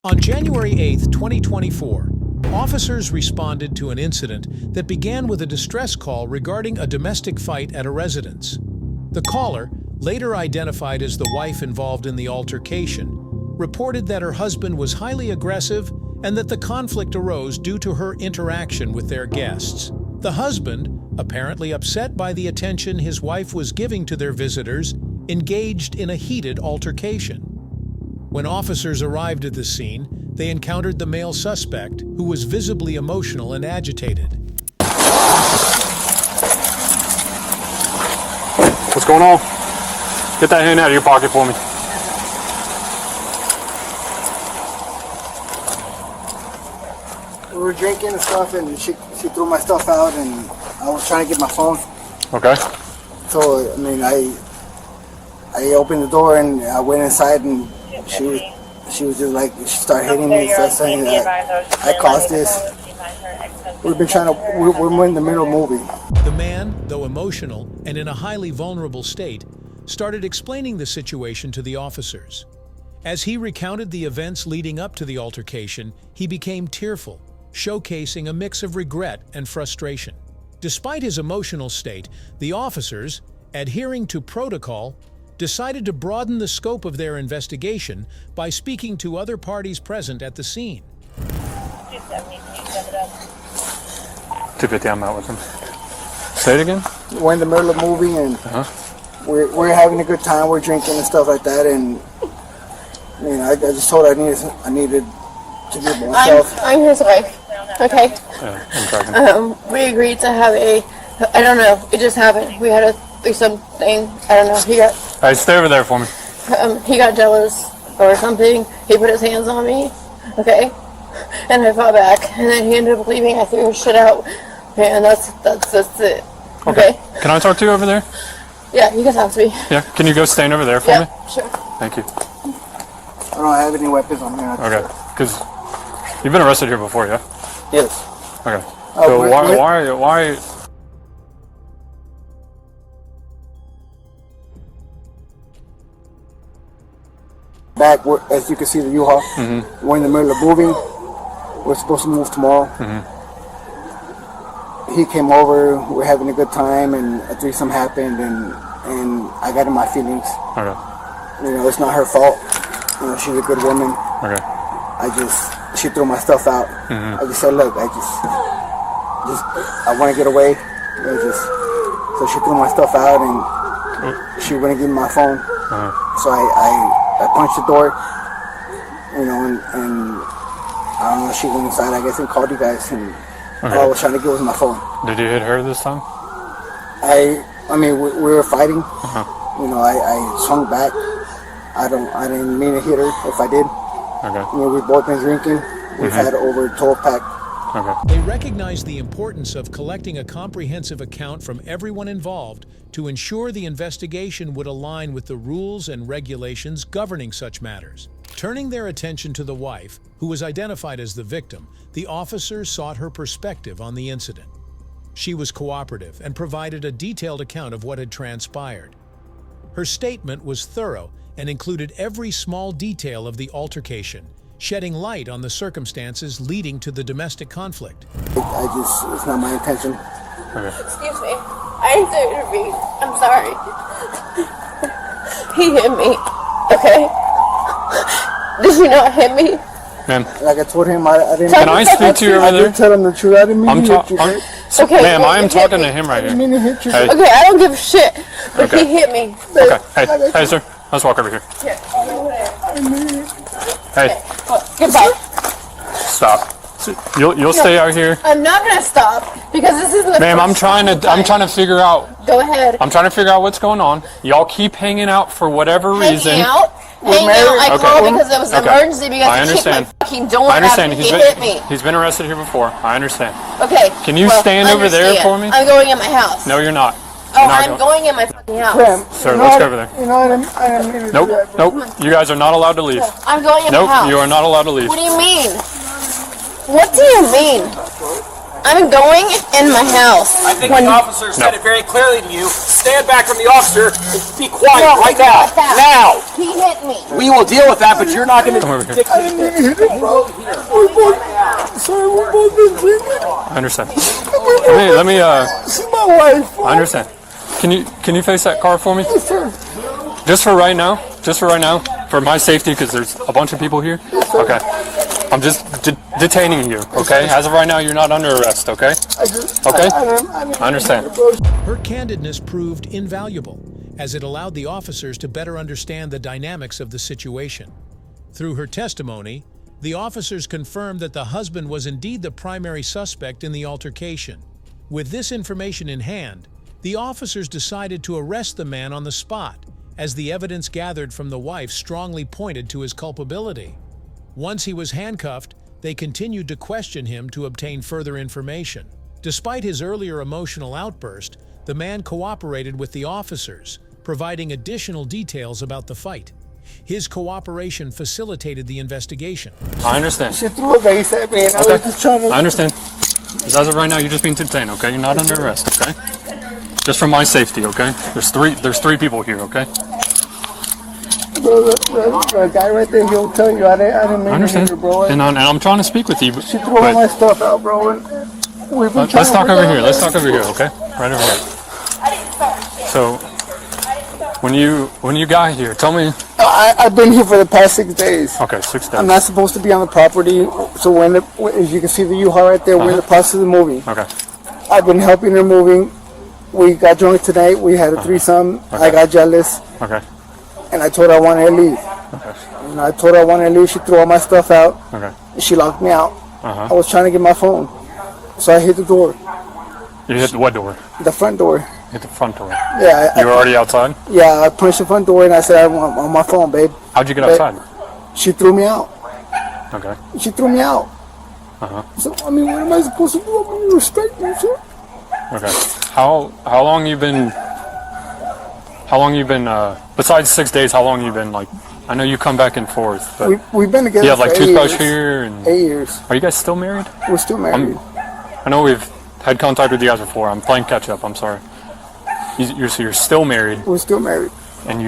On January 8, 2024, officers responded to an incident that began with a distress call regarding a domestic fight at a residence. The caller, later identified as the wife involved in the altercation, reported that her husband was highly aggressive and that the conflict arose due to her interaction with their guests. The husband, apparently upset by the attention his wife was giving to their visitors, engaged in a heated altercation. When officers arrived at the scene, they encountered the male suspect, who was visibly emotional and agitated. What's going on? Get that hand out of your pocket for me. We were drinking and stuff, and she threw my stuff out, and I was trying to get my phone. Okay. So, I mean, I opened the door and I went inside, and she was just like, she started hitting me, started saying that I caused this. We're in the middle of moving. The man, though emotional and in a highly vulnerable state, started explaining the situation to the officers. As he recounted the events leading up to the altercation, he became tearful, showcasing a mix of regret and frustration. Despite his emotional state, the officers, adhering to protocol, decided to broaden the scope of their investigation by speaking to other parties present at the scene. 250, I'm out with him. Say it again? We're in the middle of moving, and we're having a good time. We're drinking and stuff like that, and I mean, I just told her I needed to give myself. I'm his wife. Okay. Yeah, I'm tracking. We agreed to have I don't know, it just happened. We had a threesome thing. I don't know. Hey, stay over there for me. He got jealous or something. He put his hands on me. Okay. And I fought back, and then he ended up leaving. I threw his shit out, and that's it. Okay. Can I talk to you over there? Yeah, you can talk to me. Yeah. Can you go stand over there for me? Sure. Thank you. I don't have any weapons on me. Okay. Because you've been arrested here before, yeah? Yes. Okay. So why? Back, as you can see, the U-Haul. We're in the middle of moving. We're supposed to move tomorrow. He came over. We're having a good time, and a threesome happened, and I got in my feelings. Okay. You know, it's not her fault. You know, she's a good woman. Okay. She threw my stuff out. I just said, look, I want to get away. So she threw my stuff out, and she wouldn't give me my phone. So I punched the door, you know, and I don't know, she went inside, I guess, and called you guys, and all I was trying to get was my phone. Did you hit her this time? I mean, we were fighting. You know, I swung back. I didn't mean to hit her. If I did, okay. You know, we've both been drinking. We've had over 12 pack. Okay. They recognized the importance of collecting a comprehensive account from everyone involved to ensure the investigation would align with the rules and regulations governing such matters. Turning their attention to the wife, who was identified as the victim, the officers sought her perspective on the incident. She was cooperative and provided a detailed account of what had transpired. Her statement was thorough and included every small detail of the altercation, shedding light on the circumstances leading to the domestic conflict. It's not my intention. Okay. Excuse me. I didn't say it to be. I'm sorry. He hit me. Okay? Did you not hit me? Ma'am. Like I told him, I didn't. Can I speak to you over I there? did tell him the truth. I didn't mean to hit you. Okay, ma'am, I am hit talking me. to him right I didn't here. mean to hit you. Hey. Okay, I don't give a shit. But Okay. he hit me. Okay. Hey, sir. Let's walk over here. Hey, Goodbye. stop. You'll stay out here. I'm not gonna stop because this isn't the Ma'am, first I'm trying to figure out. Go ahead. I'm trying to figure out what's going on. Y'all keep hanging out for whatever reason. Hang out. I Okay. called because it was an emergency because I he kicked understand. my fucking door I understand. after he hit me. He's been arrested here before. I understand. Okay. Can you stand over there for me? I'm going in my house. No, you're not. Oh, You're not I'm going in my fucking house. Sir, let's go over there. You know, I didn't mean to do that. Nope. You guys are not allowed to leave. I'm going in my Nope. house. You are not allowed to leave. What do you mean? What do you mean? I'm going in my house. I think the officer said it very clearly to you. Stand back from the officer and be quiet right now. Now. He hit me. We will deal with that, but you're not going to dictate. I understand. Let me. She's my wife. I understand. Can you face that car for me? Yes, sir. Just for right now. Just for right now. For my safety, because there's a bunch of people here. Okay. I'm just detaining you, okay? As of right now, you're not under arrest, okay? Okay? I understand. Her candidness proved invaluable, as it allowed the officers to better understand the dynamics of the situation. Through her testimony, the officers confirmed that the husband was indeed the primary suspect in the altercation. With this information in hand, the officers decided to arrest the man on the spot, as the evidence gathered from the wife strongly pointed to his culpability. Once he was handcuffed, they continued to question him to obtain further information. Despite his earlier emotional outburst, the man cooperated with the officers, providing additional details about the fight. His cooperation facilitated the investigation. I understand. She threw a vase at me and I was just trying to... I understand. As of right now, you're just being detained, okay? You're not under arrest, okay? Just for my safety, okay? There's three people here, okay? Bro, the guy right there, he'll tell you I didn't mean to hit her, bro. And I'm trying to speak with you. She threw all my stuff out, bro. And we've been let's talk over here. Let's talk over here, okay? Right over here. So, when you got here, tell me. I've been here for the past 6 days. Okay, 6 days. I'm not supposed to be on the property, so as you can see the U-Haul right there, we're in the process of moving. Okay. I've been helping her moving. We got drunk tonight. We had a threesome. Okay. I got jealous. Okay. And I told her I wanted to leave. Okay. And I told her I wanted to leave. She threw all my stuff out. Okay. She locked me out. I was trying to get my phone. So I hit the door. You hit what door? The front door. Hit the front door. Yeah. You were already outside? Yeah, I punched the front door and I said, I want my phone, babe. How'd you get outside? She threw me out. Okay. She threw me out. So, I mean, what am I supposed to do? I mean, you respect me, sir. Okay. How long you been besides 6 days, how long you been, like, I know you come back and forth, but we've been together you have like for 8 toothbrush years. here and 8 years. Are you guys still married? We're still married. I know we've had contact with you guys before. I'm playing catch up. I'm sorry. You're still married. We're still married. And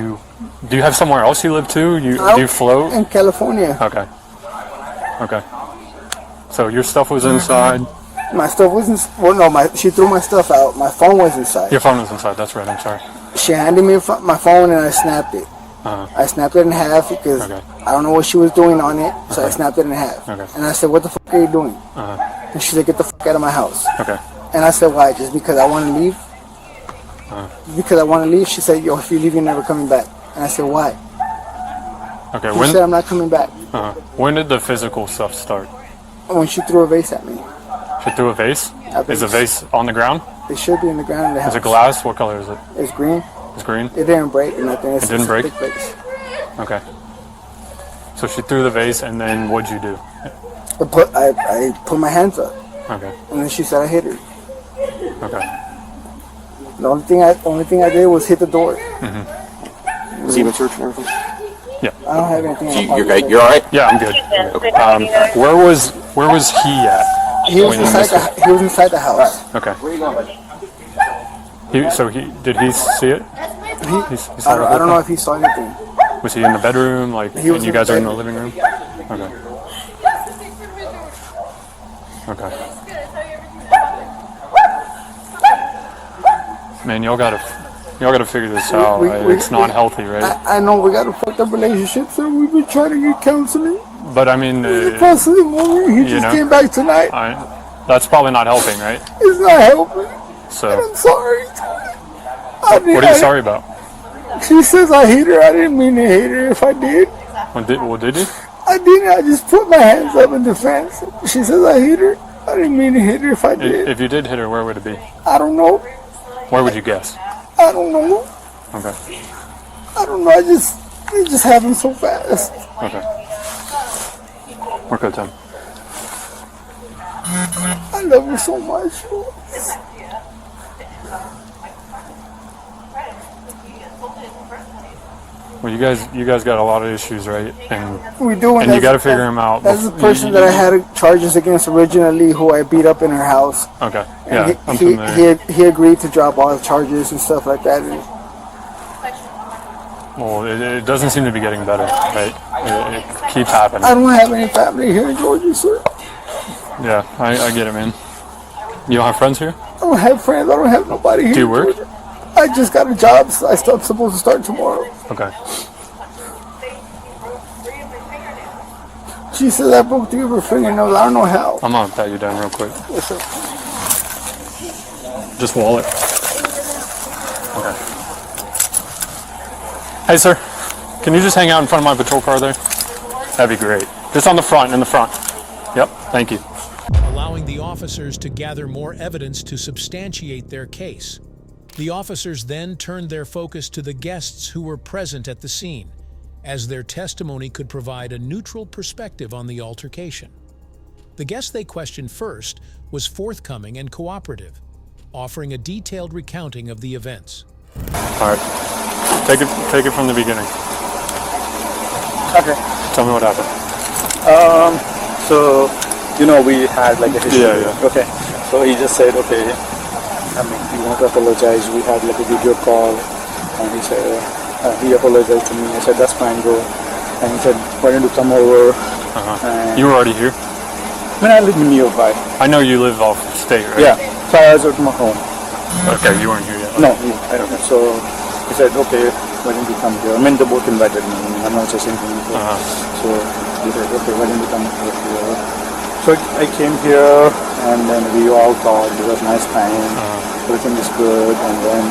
do you have somewhere else you live too? Do you float? In California. Okay. Okay. So your stuff was inside. My stuff wasn't. Well, no, she threw my stuff out. My phone was inside. Your phone was inside. That's right. I'm sorry. She handed me my phone and I snapped it. I snapped it in half because I don't know what she was doing on it, so I snapped it in half. And I said, "What the fuck are you doing?" And she said, "Get the fuck out of my house." Okay. And I said, "Why? Just because I want to leave?" Because I want to leave. She said, "Yo, if you leave, you're never coming back." And I said, "Why?" Okay. She said, "I'm not coming back." When did the physical stuff start? When she threw a vase at me. She threw a vase? Is the vase on the ground? It should be in the ground in the house. Is it glass? What color is it? It's green. It's green? It didn't break or nothing. It didn't break? Big vase. Okay. So she threw the vase, and then what'd you do? I put my hands up. Okay. And then she said I hit her. Okay. The only thing I did was hit the door. Was he in church and everything? Yeah. I don't have anything. You're all right? Yeah, I'm good. Where was he at? He was inside the house. Okay. Did he see it? I don't know if he saw anything. Was he in the bedroom? Like, He was and you in guys the are in the bedroom. living room? Okay. Okay. Man, y'all gotta figure this out. It's not healthy, right? I know we got a fucked up relationship, so we've been trying to get counseling. But I mean, He just came back tonight. that's probably not helping, right? It's not helping. So, I'm sorry. what are you sorry about? She says I hate her. I didn't mean to hate her. If I did. Well, did you? I didn't. I just put my hands up in defense. She says I hate her. I didn't mean to hit her. If I did. If you did hit her, where would it be? I don't know. Where would you guess? I don't know. Okay. I don't know. It just happened so fast. Okay. We're good, Tim. I love her so much. Well, you guys got a lot of issues, right? And We do, and you got to figure them out. That's the person that I had charges against originally, who I beat up in her house. Okay. And Yeah, I'm familiar. he agreed to drop all the charges and stuff like that. Well, it doesn't seem to be getting better, right? It keeps happening. I don't have any family here in Georgia, sir. Yeah, I get it, man. You don't have friends here? I don't have friends. I don't have nobody here. Do you in work? Georgia. I just got a job. So I'm supposed to start tomorrow. Okay. She says I broke 3 of her fingernails. I don't know how. I'm gonna pat you down real quick. Yes, sir. Just wallet. Okay. Hey, sir. Can you just hang out in front of my patrol car there? That'd be great. Just on the front, in the front. Yep, thank you. allowing the officers to gather more evidence to substantiate their case. The officers then turned their focus to the guests who were present at the scene, as their testimony could provide a neutral perspective on the altercation. The guest they questioned first was forthcoming and cooperative, offering a detailed recounting of the events. All right, take it from the beginning. Okay. Tell me what happened. So, we had like a history. Yeah. Okay. So he just said, okay, he wants to apologize. We had like a video call, and he said, he apologized to me. I said, that's fine, go. And he said, why don't you come over? And You were already here? I live nearby. I know you live off state, right? Yeah. So I was at my home. Okay, you weren't here yet. No, I don't know. So he said, okay, why don't you come here? They both invited me. I'm not just anything. So he said, okay, why don't you come here? So I came here, and then we all talked. It was a nice time. Everything is good. And then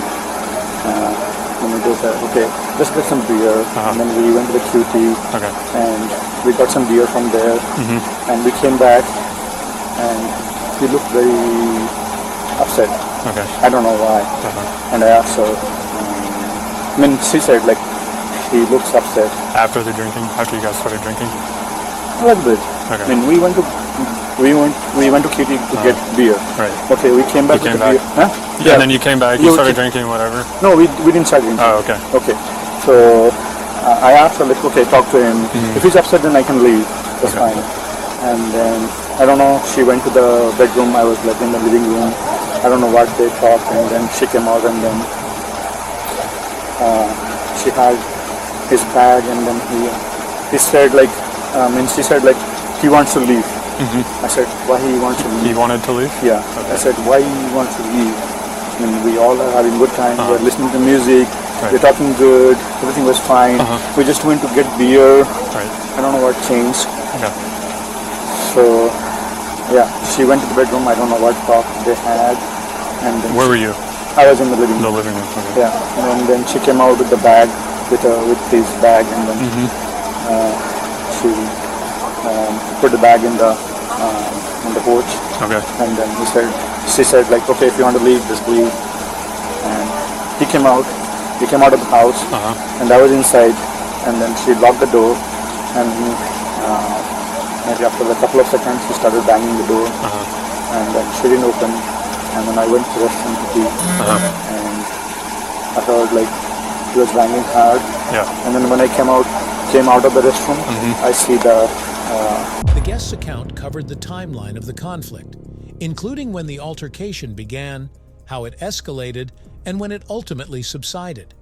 we just said, okay, let's get some beer. And then we went to the QT. Okay. And we got some beer from there. And we came back, and he looked very upset. Okay. I don't know why. And I asked her. She said like he looks upset. After the drinking? After you guys started drinking? A little bit. Okay. We went to Kitty to get beer. Right. Okay, we came back You with came the back? beer. Huh? Yeah. And then you came back, you Yeah, started okay. drinking, whatever. No, we didn't start drinking. Oh, okay. Okay. So I asked her like, okay, talk to him. If he's upset, then I can leave. That's fine. And then I don't know. She went to the bedroom. I was like in the living room. I don't know what they talked, and then she came out, and then she had his bag, and then he said like, she said like he wants to leave. I said, why he wants to leave? He wanted to leave? Yeah. I said, why he wants to leave? We all are having good time. We're listening to music. Right. We're talking good. Everything was fine. We just went to get beer. Right. I don't know what changed. Okay. So, yeah, she went to the bedroom. I don't know what talk they had. And then Where were you? I was in the living The room. living room. Okay. Yeah, and then she came out with the bag, with his bag, and then she put the bag in the porch. Okay. And then she said like, okay, if you want to leave, just leave. And he came out of the house, and I was inside, and then she locked the door, and maybe after a couple of seconds, she started banging the door, and then she didn't open, and then I went to the restroom to pee, and I heard like he was banging hard, and then when I came out of the restroom, I see The guest's account covered the timeline of the conflict, including when the altercation began, how it escalated, and when it ultimately subsided.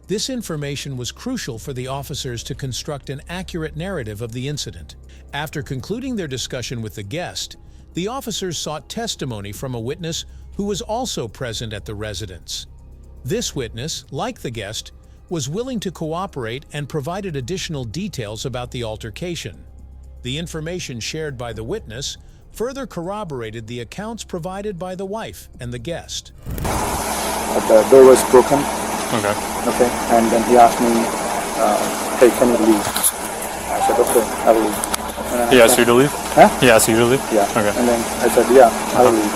This information was crucial for the officers to construct an accurate narrative of the incident. After concluding their discussion with the guest, the officers sought testimony from a witness who was also present at the residence. This witness, like the guest, was willing to cooperate and provided additional details about the altercation. The information shared by the witness further corroborated the accounts provided by the wife and the guest. the door was broken. Okay. Okay, and then he asked me, hey, can you leave? I said, okay, I will leave. He asked you to leave? Huh? He asked you to leave? Yeah. Okay. And then I said, yeah, I will leave.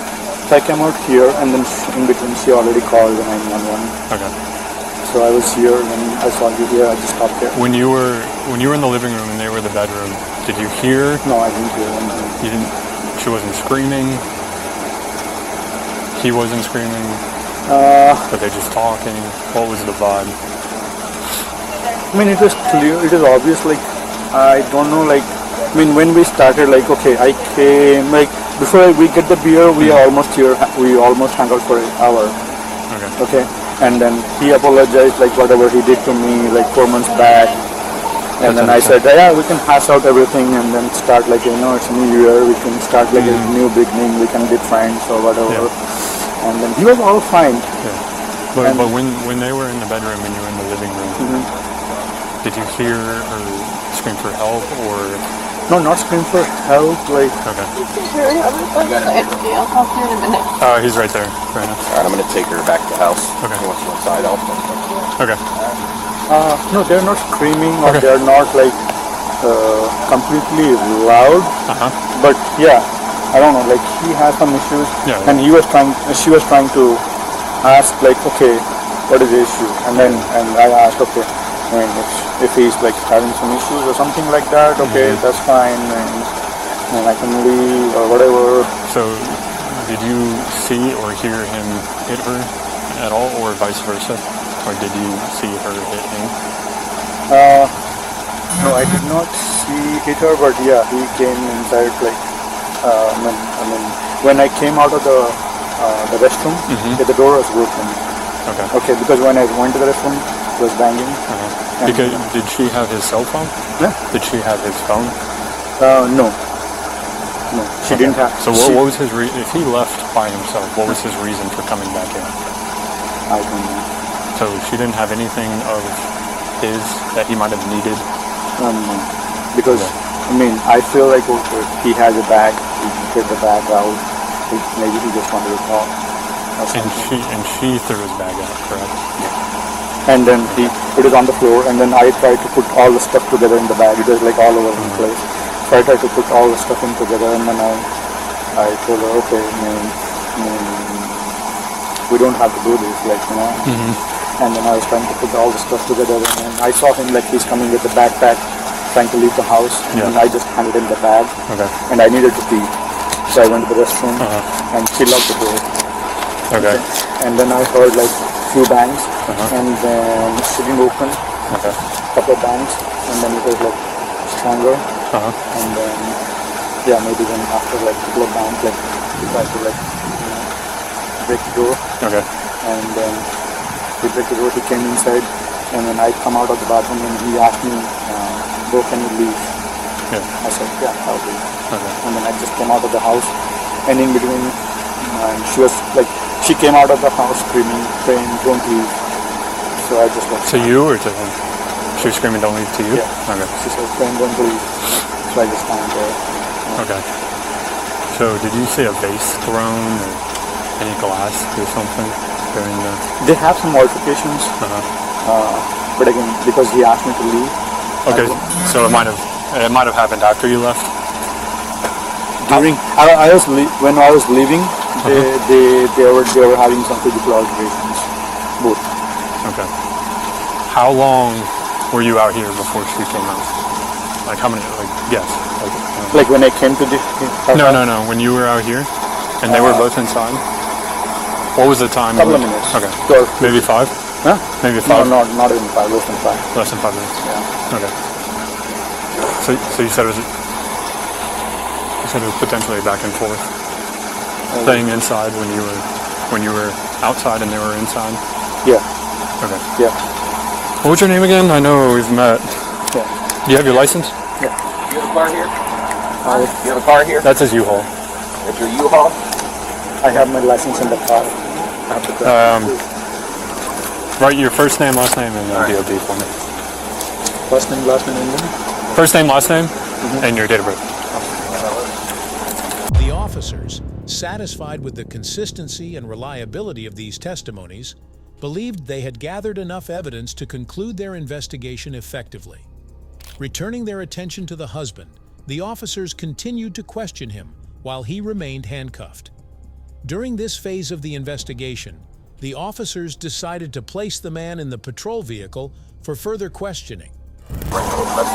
So I came out here, and then in between she already called the 911. Okay. So I was here, and I saw you here, I just stopped here. When you were in the living room and they were in the bedroom, did you hear? No, I didn't hear anything. You didn't. She wasn't screaming. He wasn't screaming. Were they just talking? What was the vibe? I mean, it is clear, it is obvious, like, I don't know, like, I mean, when we started, like, okay, I came, like, before we get the beer, we are almost here, we almost hung out for an hour. Okay. And then he apologized, like, whatever he did to me, like, 4 months back. And then I said, yeah, we can hash out everything and then start, like, you know, it's New Year, we can start, like, a new beginning, we can be friends or whatever. Yeah. And then he was all fine. Yeah. But when they were in the bedroom and you were in the living room, did you hear her scream for help or? No, not scream for help, like. Okay. I'll see you in a minute. Oh, he's right there, right now. Alright, I'm gonna take her back to the house. Okay. Once you're inside, I'll Okay. No, they're not screaming or they're not, like, completely loud. But yeah, I don't know, like, he has some issues. Yeah. And she was trying to ask, like, okay, what is the issue? And then I asked, okay, I mean, if he's, like, having some issues or something like that, okay, that's fine, and I can leave or whatever. So, did you see or hear him hit her at all, or vice versa? Or did you see her hit him? No, I did not see hit her, but yeah, he came inside, like, I mean, when I came out of the restroom, the door was broken. Okay, because when I went to the restroom, it was banging. Because did she have his cell phone? Yeah. Did she have his phone? No, she didn't have. So what was his if he left by himself? What was his reason for coming back in? I don't know. So she didn't have anything of his that he might have needed? Because I mean, I feel like he has a bag. He get the bag out. Maybe he just wanted to talk. And she threw his bag out, correct? Yeah. And then it is on the floor, and then I tried to put all the stuff together in the bag. It was like all over the place. So I tried to put all the stuff in together, and then I told her, okay, we don't have to do this, like, you know. And then I was trying to put all the stuff together, and then I saw him, like, he's coming with the backpack, trying to leave the house, and then I just handed him the bag, and I needed to pee. So I went to the restroom, and she locked the door. Okay. And then I heard, like, few bangs, and then she didn't open, couple of bangs, and then it was, like, stronger, and then, yeah, maybe then after, like, couple of bangs, like, he tried to, like, you know, break the door, and then he break the door, he came inside, and then I come out of the bathroom, and he asked me, bro, can you leave? I said, yeah, I'll leave. And then I just came out of the house, and in between, she was, like, she came out of the house screaming, saying, don't leave. So I just left. To you or to him? She was screaming, don't leave to you? Yeah. Okay. She said, don't leave. So I just stand there. Okay. So did you see a vase thrown or any glass or something during the... They have some altercations. But again, because he asked me to leave. Okay, so it might have happened after you left? When I was leaving, they were having some physical alterations, both. Okay. How long were you out here before she came out? Like how many? Like guess. Like when I came to the. No. When you were out here, and they were both inside. What was the time? Couple of minutes. Okay. 12. Maybe 5. Huh? Maybe 5. No, not even 5. Less than 5. Less than 5 minutes. Yeah. Okay. So you said it was. You said it was potentially back and forth. Playing inside when you were outside and they were inside. Yeah. Okay. Yeah. What was your name again? I know we've met. Yeah. Do you have your license? You have a car here? You have a car here? That's his U-Haul. That's your U-Haul? I have my license in the car. Write your first name, last name, and DOB for me. First name, last name, and then? First name, last name, and your date of birth. The officers, satisfied with the consistency and reliability of these testimonies, believed they had gathered enough evidence to conclude their investigation effectively. Returning their attention to the husband, the officers continued to question him while he remained handcuffed. During this phase of the investigation, the officers decided to place the man in the patrol vehicle for further questioning.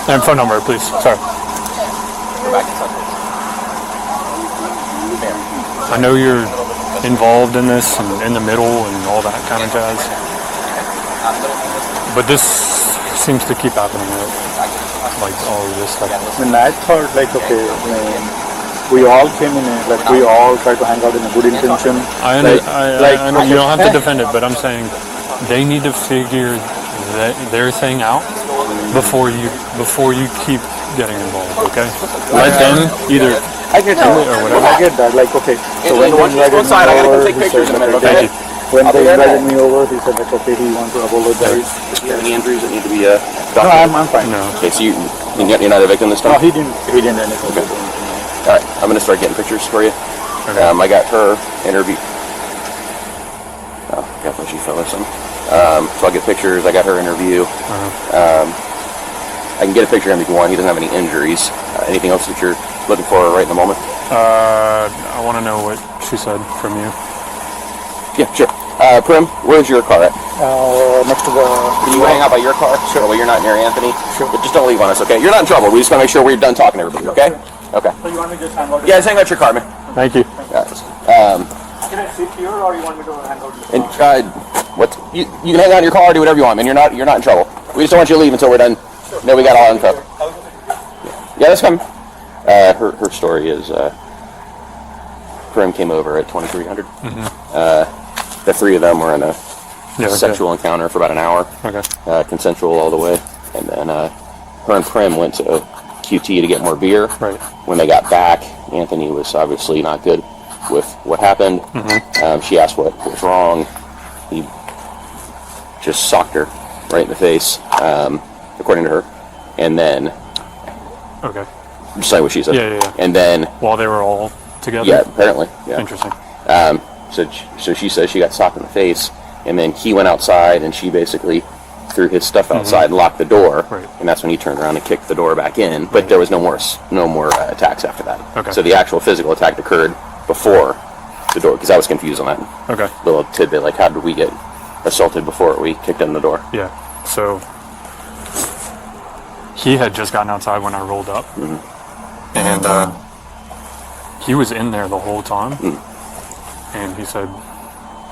And phone number, please. Sorry. Go back inside, please. I know you're involved in this and in the middle and all that kind of jazz. But this seems to keep happening, right? Like all of this stuff. And I thought like, okay, we all came in, like we all tried to hang out in a good intention. I know you don't have to defend it, but I'm saying they need to figure their thing out before you keep getting involved. Okay, let them either. I get that. Or whatever. I get that. Like, okay, so when they invited me I gotta over, take he pictures said, in a minute, okay, okay? when they invited me over, he said like, okay, he wants to apologize. Do you have any injuries that need to be No, documented? I'm fine. No. Okay, so you're not a victim this No, time? he didn't anything. Okay. All right, I'm gonna start getting pictures for you. Okay. I got her interview. Oh, got when she fell or something. So I'll get pictures. I got her interview. I can get a picture of him if you want. He doesn't have any injuries. Anything else that you're looking for right in the moment? I want to know what she said from you. Yeah, sure. Prim, where's your car at? Next to the. Can you hang out by your car? Sure. Well, you're not near Anthony. Sure. But just don't leave on us, okay? You're not in trouble. We just want to make sure we're done talking to everybody, okay? Okay. So you want me to just hang out? Yeah, just hang out your car, man. Thank you. Can I sit here or you want me to hang out? And what? You can hang out in your car, do whatever you want, man. You're not in trouble. We just don't want you to leave until we're done. Sure. No, we got all info. Yeah, that's coming. Her story is Prim came over at 2300. The three of them were in a sexual encounter for about an hour. Okay. Consensual all the way, and then her and Prim went to QT to get more beer. Right. When they got back, Anthony was obviously not good with what happened. She asked what was wrong. He just socked her right in the face, according to her. And then, Okay. just like what she said. Yeah. And then, While they were all together. yeah, apparently, yeah. Interesting. So she says she got socked in the face, and then he went outside, and she basically threw his stuff outside and locked the door. Right. And that's when he turned around and kicked the door back in. But there was no more attacks after that. Okay. So the actual physical attack occurred before the door, because I was confused on that Okay. little tidbit. Like, how did we get assaulted before we kicked in the door? Yeah. So he had just gotten outside when I rolled up, and he was in there the whole time. And he said,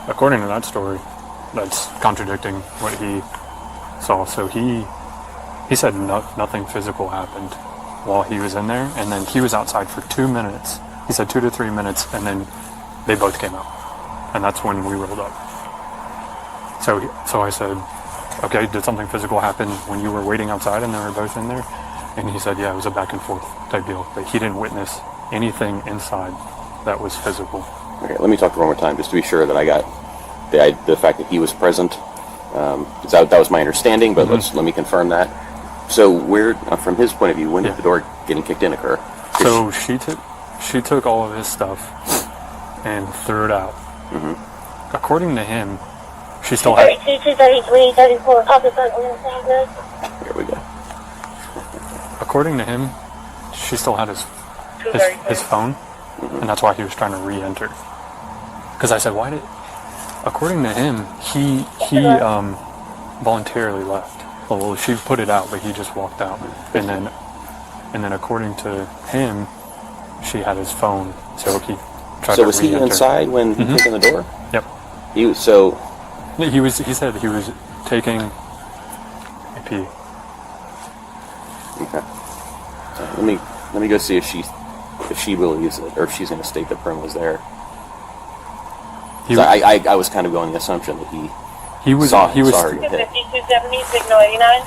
according to that story, that's contradicting what he saw. So he said nothing physical happened while he was in there, and then he was outside for 2 minutes. He said 2 to 3 minutes, and then they both came out, and that's when we rolled up. So I said, okay, did something physical happen when you were waiting outside and they were both in there? And he said, yeah, it was a back and forth type deal, but he didn't witness anything inside that was physical. Okay, let me talk to her one more time, just to be sure that I got the fact that he was present. 'Cause that was my understanding, but let me confirm that. So where, from his point of view, when did the door getting kicked in occur? So she took all of his stuff and threw it out. According to him, she still had. Here we go. According to him, she still had his phone, and that's why he was trying to re-enter. Because I said, why did? According to him, he voluntarily left. Well, she put it out, but he just walked out. And then according to him, she had his phone, so he tried to re-enter. So was he inside when he kicked in the door? Yep. He was so. He said he was taking a pee. Okay. Let me go see if she believes it, or if she's going to state that Prim was there. I was kind of going the assumption that he was saw her get hit. 5270, signal 89.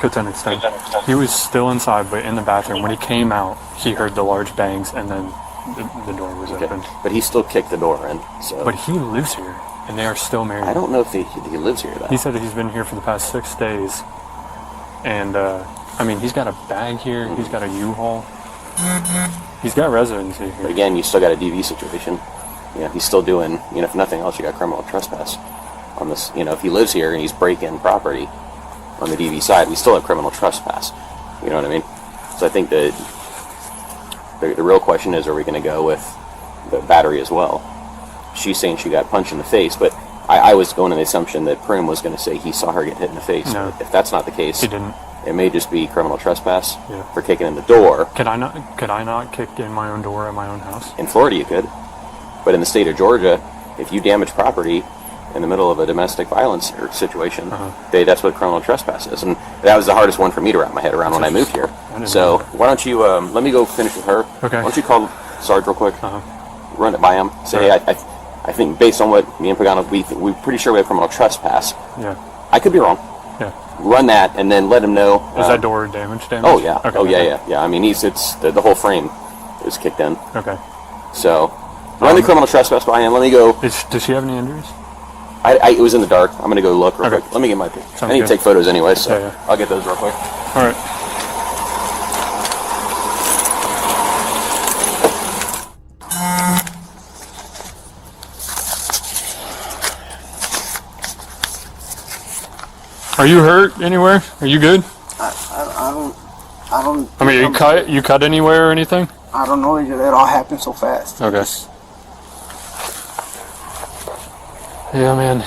To an extent. He was still inside, but in the bathroom. When he came out, he heard the large bangs, and then the door was open. But he still kicked the door in. So. But he lives here, and they are still married. I don't know if he lives here, though. He said that he's been here for the past 6 days, and I mean, he's got a bag here. He's got a U-Haul. He's got residency here. But again, you still got a DV situation. You know, he's still doing, if nothing else, you got criminal trespass on this. If he lives here and he's breaking property on the DV side, we still have criminal trespass. You know what I mean? So I think that the real question is, are we going to go with the battery as well? She's saying she got punched in the face, but I was going on the assumption that Prim was going to say he saw her get hit in the face. No. If that's not the case, He didn't. it may just be criminal trespass Yeah. for kicking in the door. Could I not kick in my own door at my own house? In Florida, you could. But in the state of Georgia, if you damage property in the middle of a domestic violence situation, that's what criminal trespass is. And that was the hardest one for me to wrap my head around when I moved here. So why don't you, let me go finish with her. Okay. Why don't you call Sarge real quick, run it by him, say, hey, I think based on what me and Pagano, we're pretty sure we have criminal trespass. Yeah. I could be wrong. Yeah. Run that and then let him know. Is that door damaged? Oh yeah. Okay. Oh yeah. I mean, it's the whole frame is kicked in. Okay. So run the criminal trespass by him. Let me go. Does she have any injuries? It was in the dark. I'm gonna go look real quick. Let me get my picture. I need to take photos anyway, so I'll get those real quick. All right. Are you hurt anywhere? Are you good? I don't. I mean, you cut anywhere or anything? I don't know. It all happened so fast. Okay. Yeah, man.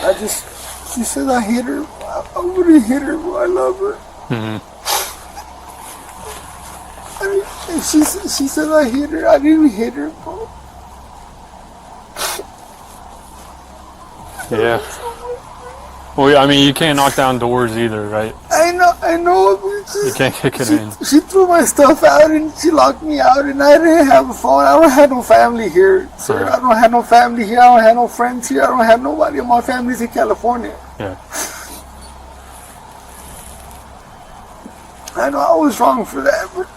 She said I hit her. I wouldn't hit her, but I love her. And she said I hit her. I didn't hit her, bro. Yeah. Well, I mean, you can't knock down doors either, right? I know. You can't kick it in. She threw my stuff out and she locked me out, and I didn't have a phone. I don't have no family here, sir. I don't have no family here. I don't have no friends here. I don't have nobody. My family's in California. Yeah. I know I was wrong for that, but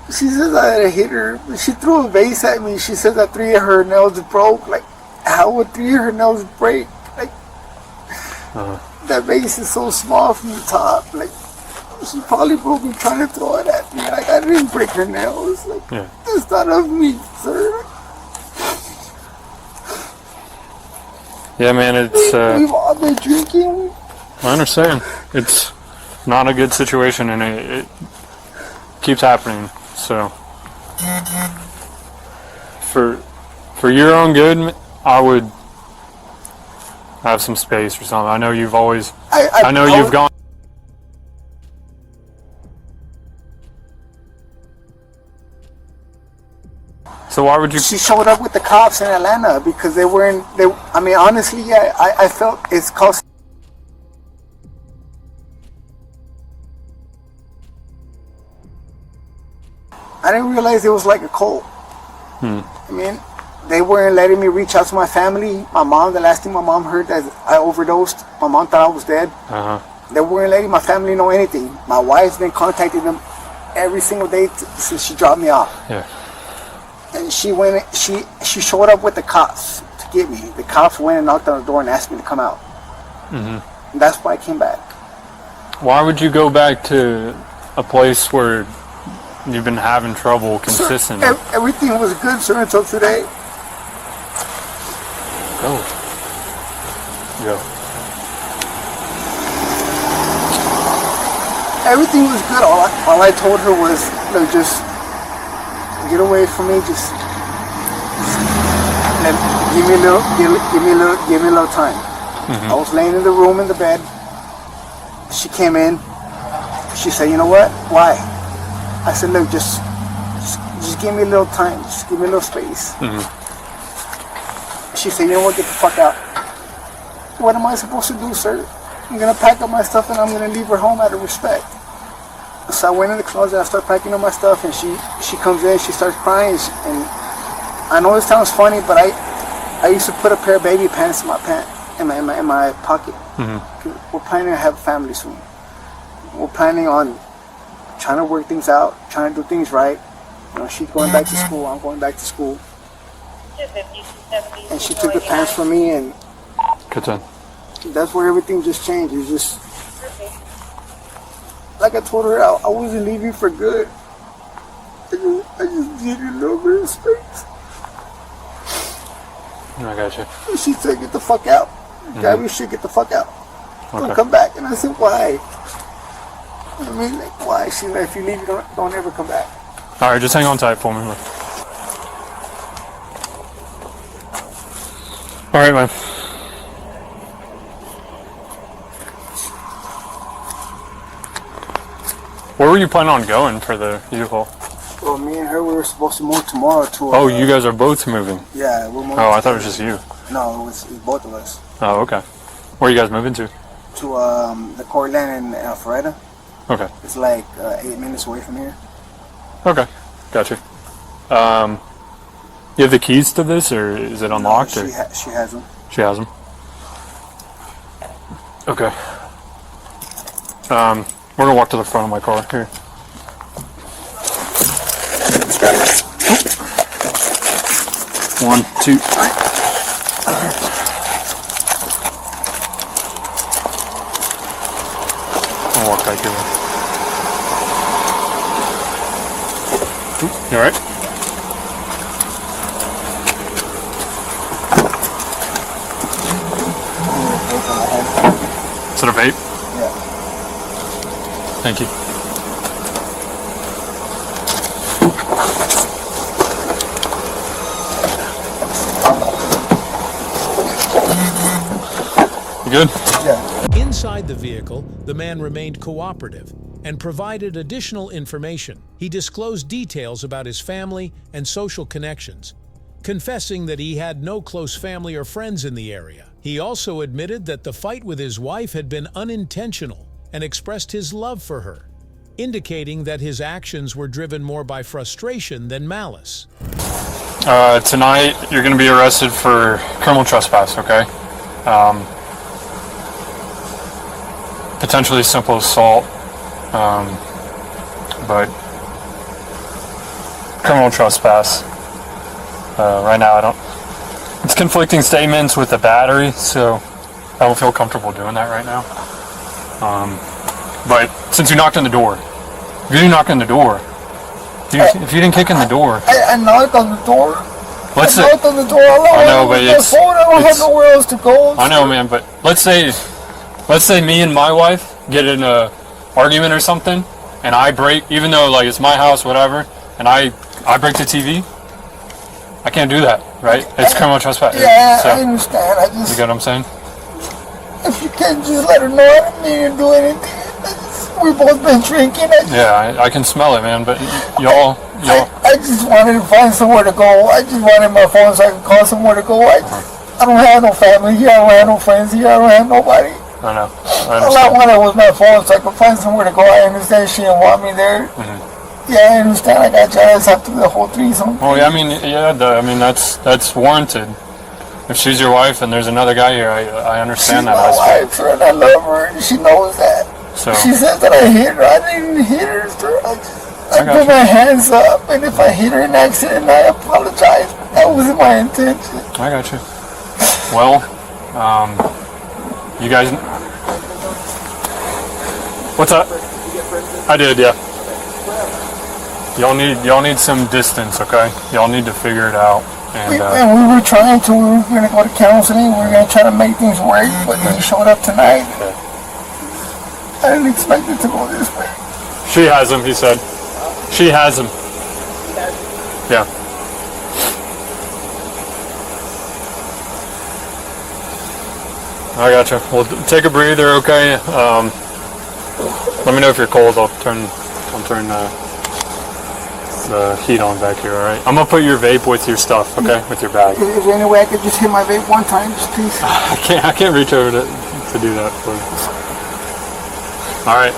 she says I hit her. She threw a vase at me. She says that 3 of her nails broke. Like, how would 3 of her nails break? Like, that vase is so small from the top. Like, she probably broke me trying to throw it at me. Like, I didn't break her nails. Like, that's not of me, sir. Yeah, man, it's... We've all been drinking. I understand. It's not a good situation, and it keeps happening. So, for your own good, I would have some space or something. I know you've always... I know you've gone... So why would you... She showed up with the cops in Atlanta because they weren't... I mean, honestly, I felt it's called... I didn't realize it was like a cult. I mean, they weren't letting me reach out to my family. My mom, the last thing my mom heard that I overdosed. My mom thought I was dead. They weren't letting my family know anything. My wife's been contacting them every single day since she dropped me off. Yeah. And she showed up with the cops to get me. The cops went and knocked on the door and asked me to come out. And that's why I came back. Why would you go back to a place where you've been having trouble consistently? Sir, everything was good, sir, until today. Go. Everything was good. All I told her was, look, just get away from me. Just give me a little time. I was laying in the room in the bed. She came in. She said, you know what? Why? I said, look, just give me a little time. Just give me a little space. She said, you know what? Get the fuck out. What am I supposed to do, sir? I'm going to pack up my stuff and I'm going to leave her home out of respect. So I went in the closet, I started packing up my stuff, and she comes in, she starts crying, and I know it sounds funny, but I used to put a pair of baby pants in my pocket. We're planning to have a family soon. We're planning on trying to work things out, trying to do things right. You know, she's going back to school, I'm going back to school. And she took the pants from me, and that's where everything just changed. It's just, like I told her, I wasn't leaving for good. I just needed a little bit of space. I got you. And she said, get the fuck out. Grab your shit, get the fuck out. Don't come back. And I said, why? I mean, like, why? She's like, if you leave, don't ever come back. Alright, just hang on tight for me. Alright, man. Where were you planning on going for the U-Haul? Well, me and her, we were supposed to move tomorrow to... Oh, you guys are both moving? Yeah, we're moving. Oh, I thought it was just you. No, it's both of us. Oh, okay. Where are you guys moving to? To the Cortland in Alpharetta. Okay. It's like 8 minutes away from here. Okay, gotcha. You have the keys to this, or is it unlocked? No, she has them. She has them. Okay. We're gonna walk to the front of my car here. One, two. I'll walk back here. You alright? Is it a vape? Yeah. Thank you. You good? Yeah. Inside the vehicle, the man remained cooperative and provided additional information. He disclosed details about his family and social connections, confessing that he had no close family or friends in the area. He also admitted that the fight with his wife had been unintentional and expressed his love for her, indicating that his actions were driven more by frustration than malice. Tonight, you're going to be arrested for criminal trespass, okay? Potentially simple assault, but criminal trespass. Right now, it's conflicting statements with the battery, so I don't feel comfortable doing that right now. But since you knocked on the door, if you didn't knock on the door, if you didn't kick in the door, I knocked on the door. let's say, knocked on the door. I know, but it's, I don't have nowhere else to go. I know, man, but let's say me and my wife get in a argument or something, and I break, even though like it's my house, whatever, and I break the TV. I can't do that, right? It's criminal trespass. Yeah, so, I understand. you get what I'm saying? If you can just let her know I didn't mean to do anything. We've both been drinking. Yeah, I can smell it, man. But y'all. I just wanted to find somewhere to go. I just wanted my phone so I could call somewhere to go. I don't have no family here. I don't have no friends here. I don't have nobody. I know. All I wanted was my phone so I could find somewhere to go. I understand she didn't want me there. Mm-hmm. Yeah, I understand. I got jealous after the whole threesome. Well, yeah, I mean, that's warranted. If she's your wife and there's another guy here, I understand that. She's my wife, and I love her, and she knows that. So she said that I hit her. I didn't hit her. I put my hands up, and if I hit her in accident, I apologize. That wasn't my intention. I got you. Well, you guys. What's up? I did, yeah. Y'all need some distance, okay? Y'all need to figure it out. And we were trying to. We were going to go to counseling. We were going to try to make things work, but they showed up tonight. Okay. I didn't expect it to go this way. She has him, he said. She has him. Yeah. I gotcha. Well, take a breather, okay? Let me know if you're cold. I'll turn the heat on back here, alright? I'm gonna put your vape with your stuff, okay? With your bag. Is there any way I could just hit my vape one time, just please? I can't reach over to do that for you. Alright.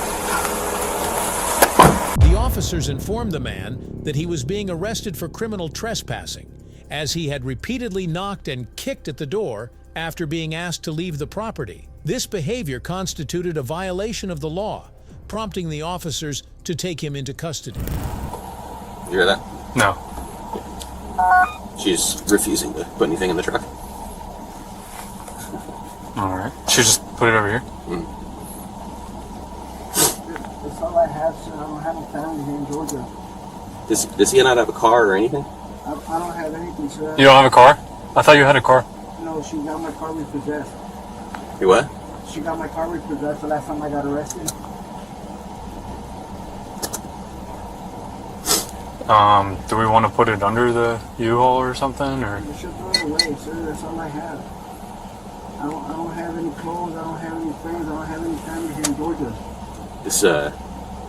The officers informed the man that he was being arrested for criminal trespassing, as he had repeatedly knocked and kicked at the door after being asked to leave the property. This behavior constituted a violation of the law, prompting the officers to take him into custody. You hear that? No. She's refusing to put anything in the truck. Alright. She just put it over here? That's all I have, sir. I don't have a family here in Georgia. Does he not have a car or anything? I don't have anything, sir. You don't have a car? I thought you had a car. No, she got my car repossessed. You what? She got my car repossessed the last time I got arrested. Do we want to put it under the U-Haul or something, or? You should throw it away, sir. That's all I have. I don't have any clothes. I don't have any friends. I don't have any family here in Georgia.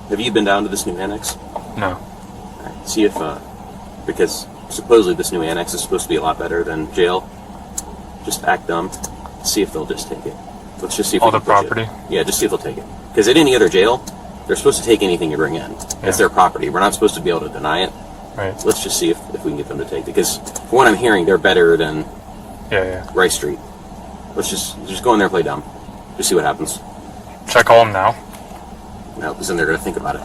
Have you been down to this new annex? No. See if, because supposedly this new annex is supposed to be a lot better than jail. Just act dumb. See if they'll just take it. Let's just see if all we the can push property. it. Yeah, just see if they'll take it. Because at any other jail, they're supposed to take anything you bring in. It's their property. We're not supposed to be able to deny it. Right. Let's just see if we can get them to take it. Because from what I'm hearing, they're better than Rice Street. Let's just go in there and play dumb. Just see what happens. Should I call them now? No, because then they're going to think about it.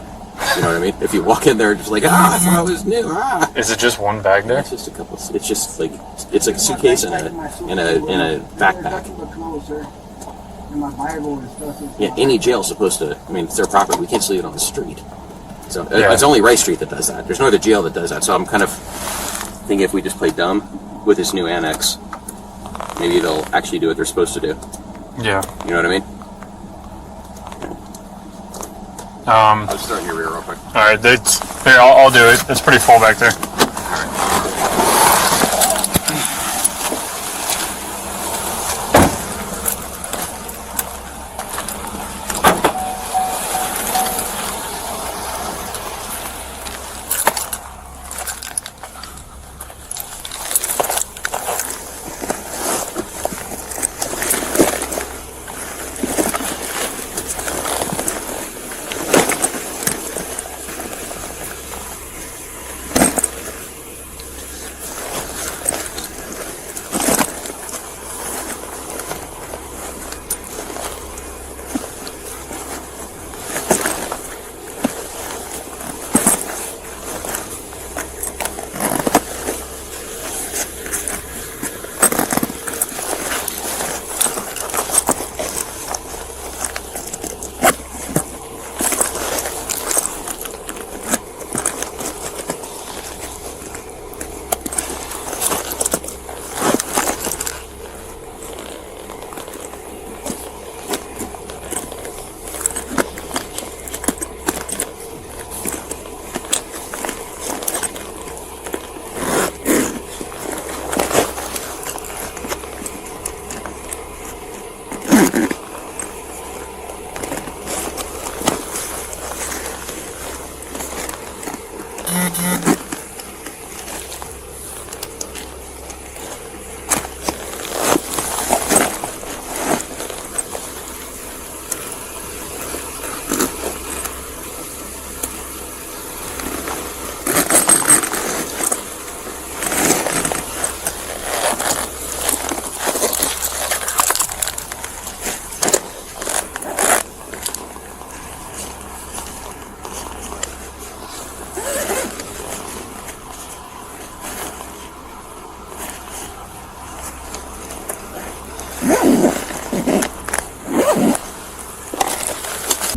You know what I mean? If you walk in there just like, I thought it was new. Is it just one bag there? It's just a couple. It's just like a suitcase and a backpack. My Bible and stuff. Yeah, any jail's supposed to. I mean, it's their property. We can't just leave it on the street. So it's only Rice Street that does that. There's no other jail that does that. So I'm kind of thinking if we just play dumb with this new annex, maybe they'll actually do what they're supposed to do. Yeah. You know what I mean? I'll just start in your rear real quick. All right. Here, I'll do it. It's pretty full back there.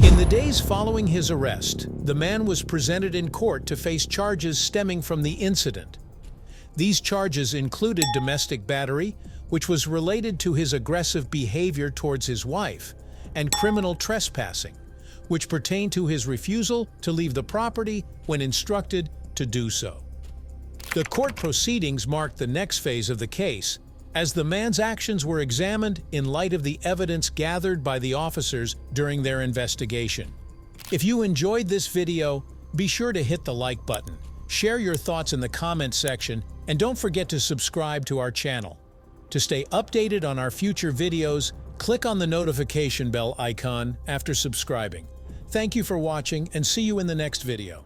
In the days following his arrest, the man was presented in court to face charges stemming from the incident. These charges included domestic battery, which was related to his aggressive behavior towards his wife, and criminal trespassing, which pertained to his refusal to leave the property when instructed to do so. The court proceedings marked the next phase of the case, as the man's actions were examined in light of the evidence gathered by the officers during their investigation. If you enjoyed this video, be sure to hit the like button, share your thoughts in the comment section, and don't forget to subscribe to our channel. To stay updated on our future videos, click on the notification bell icon after subscribing. Thank you for watching, and see you in the next video.